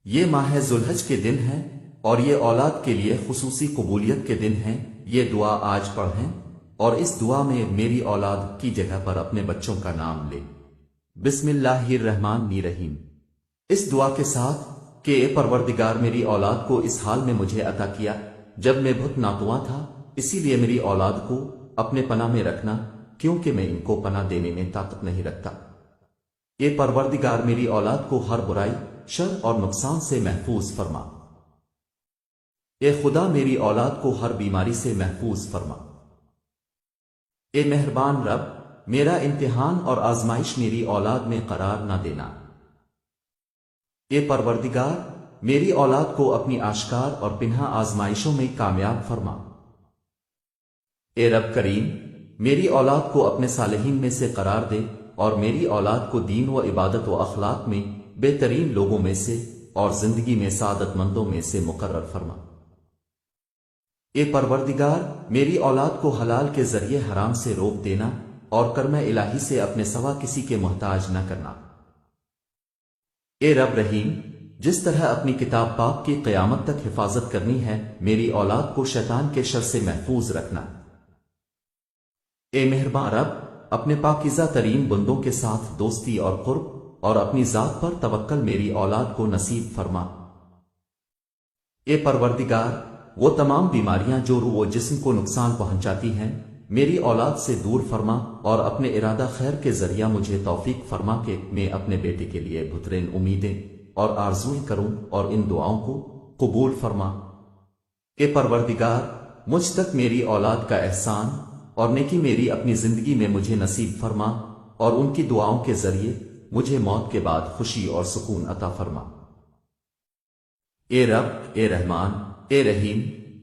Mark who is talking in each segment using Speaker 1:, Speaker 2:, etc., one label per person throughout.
Speaker 1: یہ ماہ ذوالحج کے دن ہیں اور یہ اولاد کے لیے خصوصی قبولیت کے دن ہیں۔ یہ دعا آج پڑھیں اور اس دعا میں میری اولاد کی جگہ پر اپنے بچوں کا نام لے۔ بسم اللہ الرحمن الرحیم۔ اس دعا کے ساتھ کہ اے پروردگار میری اولاد کو اس حال میں مجھے عطا کیا جب میں بہت ناتواں تھا، اسی لیے میری اولاد کو اپنے پناہ میں رکھنا کیونکہ میں ان کو پناہ دینے میں طاقت نہیں رکھتا۔ اے پروردگار میری اولاد کو ہر برائی، شر اور نقصان سے محفوظ فرما۔ اے خدا میری اولاد کو ہر بیماری سے محفوظ فرما۔ اے مہربان رب، میرا امتحان اور آزمائش میری اولاد میں قرار نہ دینا۔ اے پروردگار میری اولاد کو اپنی آشکار اور پنہا آزمائشوں میں کامیاب فرما۔ اے رب کریم میری اولاد کو اپنے صالحین میں سے قرار دے اور میری اولاد کو دین و عبادت و اخلاق میں بہترین لوگوں میں سے اور زندگی میں سعادت مندوں میں سے مقرر فرما۔ اے پروردگار میری اولاد کو حلال کے ذریعے حرام سے روک دینا اور کرم الہی سے اپنے سوا کسی کے محتاج نہ کرنا۔ اے رب رحیم جس طرح اپنی کتاب پاک کی قیامت تک حفاظت کرنی ہے، میری اولاد کو شیطان کے شر سے محفوظ رکھنا۔ اے مہربان رب اپنے پاکیزہ ترین بندوں کے ساتھ دوستی اور قرب اور اپنی ذات پر توکل میری اولاد کو نصیب فرما۔ اے پروردگار وہ تمام بیماریاں جو روح و جسم کو نقصان پہنچاتی ہیں میری اولاد سے دور فرما اور اپنے ارادہ خیر کے ذریعہ مجھے توفیق فرما کہ میں اپنے بیٹے کے لیے بہترین امیدیں اور آرزویں کروں اور ان دعاؤں کو قبول فرما۔ اے پروردگار مجھ تک میری اولاد کا احسان اور نیکی میری اپنی زندگی میں مجھے نصیب فرما اور ان کی دعاؤں کے ذریعے مجھے موت کے بعد خوشی اور سکون عطا فرما۔ اے رب، اے رحمان، اے رحیم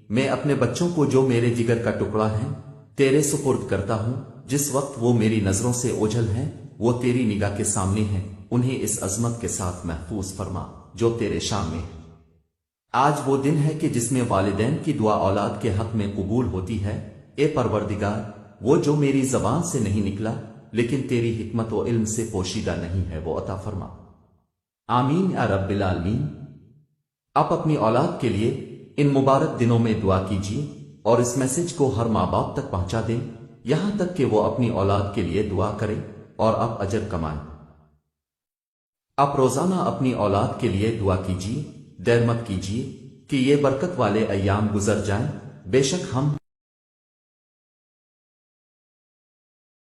Speaker 1: میں اپنے بچوں کو جو میرے جگر کا ٹکڑا ہیں تیرے سپرد کرتا ہوں۔ جس وقت وہ میری نظروں سے اوجھل ہیں وہ تیری نگاہ کے سامنے ہیں، انہیں اس عظمت کے ساتھ محفوظ فرما جو تیرے شان میں ہے۔ آج وہ دن ہے کہ جس میں والدین کی دعا اولاد کے حق میں قبول ہوتی ہے۔ اے پروردگار وہ جو میری زبان سے نہیں نکلا لیکن تیری حکمت و علم سے پوشیدہ نہیں ہے وہ عطا فرما۔ آمین یا رب العالمین۔ آپ اپنی اولاد کے لیے ان مبارک دنوں میں دعا کیجیے اور اس میسج کو ہر ماں باپ تک پہنچا دیں یہاں تک کہ وہ اپنی اولاد کے لیے دعا کریں اور آپ اجر کمائیں۔ آپ روزانہ اپنی اولاد کے لیے دعا کیجیے، دیر مت کیجیے کہ یہ برکت والے ایام گزر جائیں۔ بے شک ہم